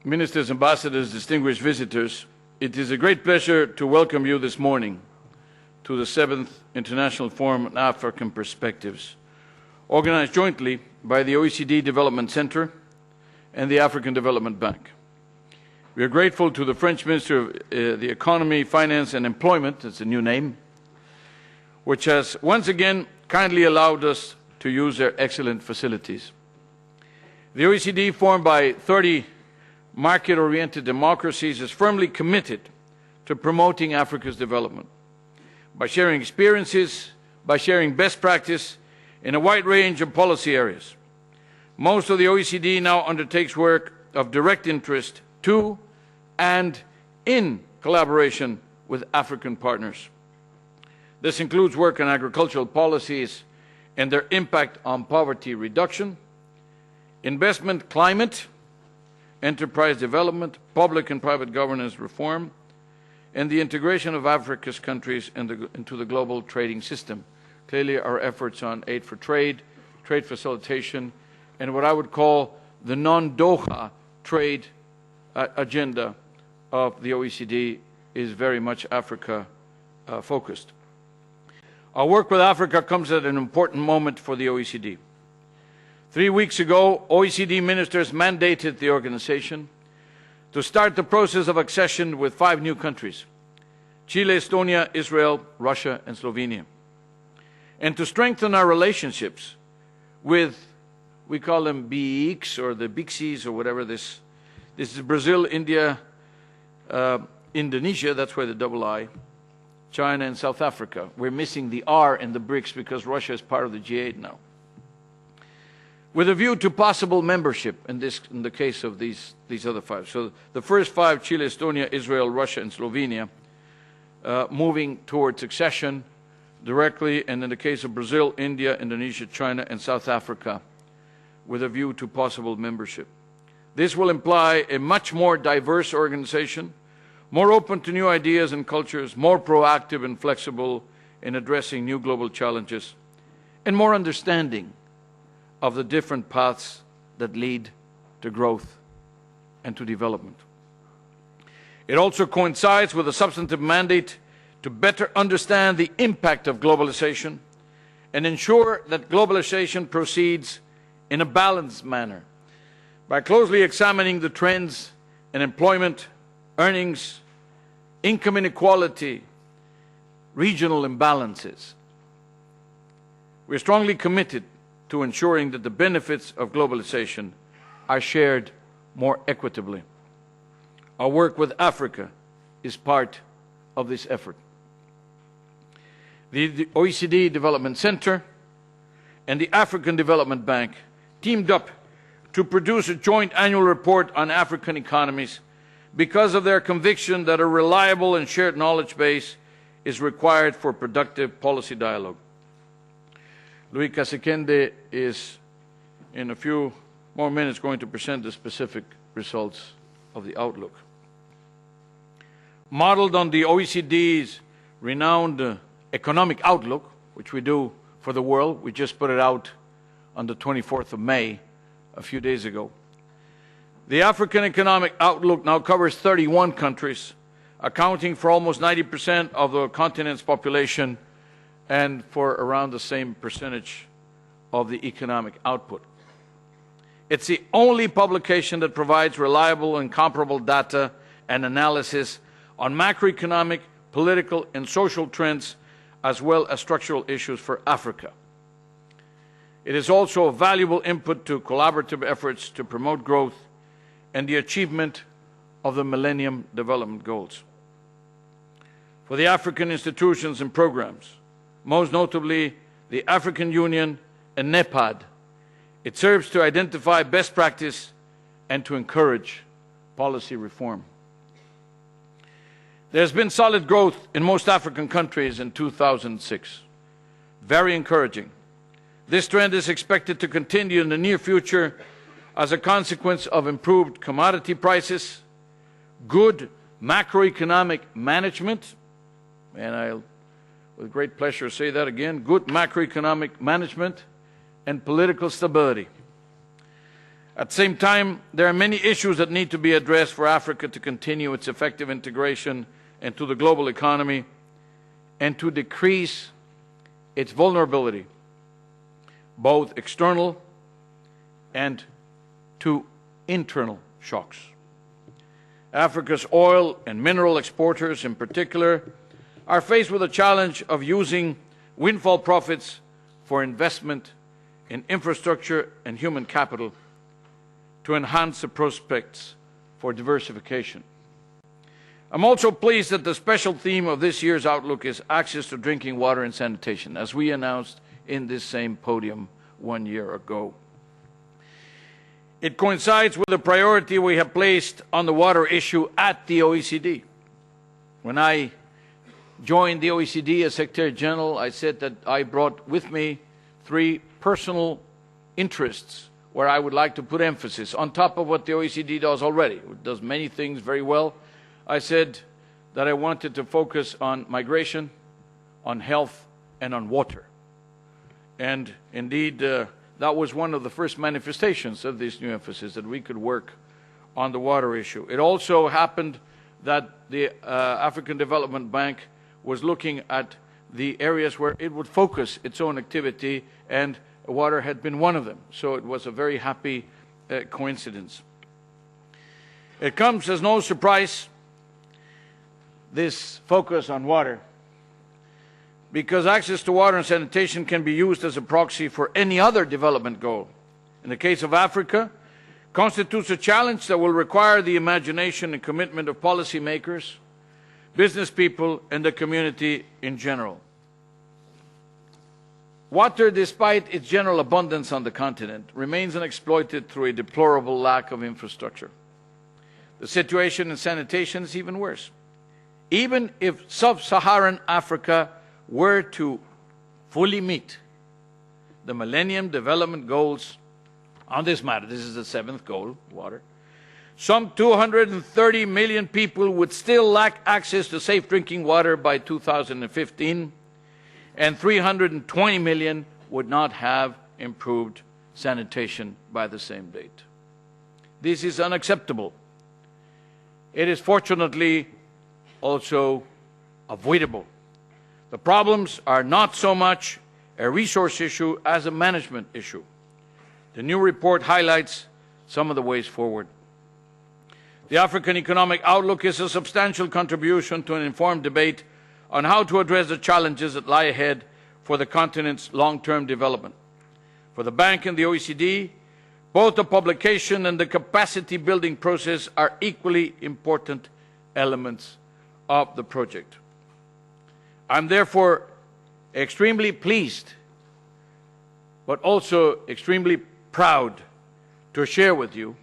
Ministers, ambassadors, distinguished visitors, it is a great pleasure to welcome you this morning to the 7th International Forum on African Perspectives, organized jointly by the OECD Development Center and the African Development Bank. We are grateful to the French Minister of the Economy, Finance and Employment, that's a new name, which has once again kindly allowed us to use their excellent facilities. The OECD, formed by 30 market-oriented democracies, is firmly committed to promoting Africa's development by sharing experiences, by sharing best practice in a wide range of policy areas. Most of the OECD now undertakes work of direct interest to and in collaboration with African partners. This includes work on agricultural policies and their impact on poverty reduction, investment climate, enterprise development, public and private governance reform, and the integration of Africa's countries into the global trading system. Clearly, our efforts on aid for trade, trade facilitation, and what I would call the non-Doha trade agenda of the OECD is very much Africa focused. Our work with Africa comes at an important moment for the OECD. 3 weeks ago, OECD ministers mandated the organization to start the process of accession with 5 new countries: Chile, Estonia, Israel, Russia, and Slovenia. And to strengthen our relationships with, we call them BEICs or the BICSs or whatever this is Brazil, India, Indonesia, that's where the double I, China and South Africa. We're missing the R in the BRICS because Russia is part of the G8 now. With a view to possible membership in the case of these other 5. So the first 5, Chile, Estonia, Israel, Russia, and Slovenia, moving towards accession directly, and in the case of Brazil, India, Indonesia, China, and South Africa, with a view to possible membership. This will imply a much more diverse organization, more open to new ideas and cultures, more proactive and flexible in addressing new global challenges, and more understanding of the different paths that lead to growth and to development. It also coincides with a substantive mandate to better understand the impact of globalization and ensure that globalization proceeds in a balanced manner by closely examining the trends in employment, earnings, income inequality, regional imbalances. We are strongly committed to ensuring that the benefits of globalization are shared more equitably. Our work with Africa is part of this effort. The OECD Development Center and the African Development Bank teamed up to produce a joint annual report on African economies because of their conviction that a reliable and shared knowledge base is required for productive policy dialogue. Louis Kasekende is, in a few more minutes, going to present the specific results of the outlook. Modeled on the OECD's renowned economic outlook, which we do for the world, we just put it out on the 24th of May, a few days ago. The African economic outlook now covers 31 countries, accounting for almost 90% of the continent's population and for around the same percentage of the economic output. It's the only publication that provides reliable and comparable data and analysis on macroeconomic, political, and social trends, as well as structural issues for Africa. It is also a valuable input to collaborative efforts to promote growth and the achievement of the Millennium Development Goals. For the African institutions and programs, most notably the African Union and NEPAD, it serves to identify best practice and to encourage policy reform. There has been solid growth in most African countries in 2006. Very encouraging. This trend is expected to continue in the near future as a consequence of improved commodity prices, good macroeconomic management, and I'll with great pleasure say that again, good macroeconomic management and political stability. At the same time, there are many issues that need to be addressed for Africa to continue its effective integration into the global economy and to decrease its vulnerability, both external and to internal shocks. Africa's oil and mineral exporters in particular are faced with the challenge of using windfall profits for investment in infrastructure and human capital to enhance the prospects for diversification. I'm also pleased that the special theme of this year's Outlook is access to drinking water and sanitation, as we announced in this same podium 1 year ago. It coincides with the priority we have placed on the water issue at the OECD. When I joined the OECD as Secretary General, I said that I brought with me 3 personal interests where I would like to put emphasis on top of what the OECD does already. It does many things very well. I said that I wanted to focus on migration, on health, and on water. And indeed, that was one of the first manifestations of this new emphasis, that we could work on the water issue. It also happened that the African Development Bank was looking at the areas where it would focus its own activity, and water had been one of them. So it was a very happy coincidence. It comes as no surprise, this focus on water, because access to water and sanitation can be used as a proxy for any other development goal. In the case of Africa, constitutes a challenge that will require the imagination and commitment of policymakers, business people, and the community in general. Water, despite its general abundance on the continent, remains unexploited through a deplorable lack of infrastructure. The situation in sanitation is even worse. Even if sub-Saharan Africa were to fully meet the Millennium Development Goals on this matter, this is the 7th goal, water, some 230 million people would still lack access to safe drinking water by 2015, and 320 million would not have improved sanitation by the same date. This is unacceptable. It is fortunately also avoidable. The problems are not so much a resource issue as a management issue. The new report highlights some of the ways forward. The African Economic Outlook is a substantial contribution to an informed debate on how to address the challenges that lie ahead for the continent's long-term development. For the Bank and the OECD, both the publication and the capacity-building process are equally important elements of the project. I'm therefore extremely pleased, but also extremely proud to share with you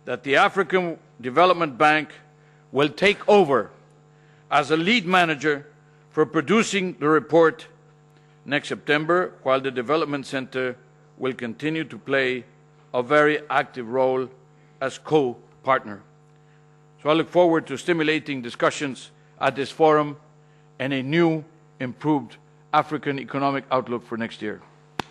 that the African Development Bank will take over as a lead manager for producing the report next September, while the Development Center will continue to play a very active role as co-partner. So I look forward to stimulating discussions at this forum and a new, improved African economic outlook for next year.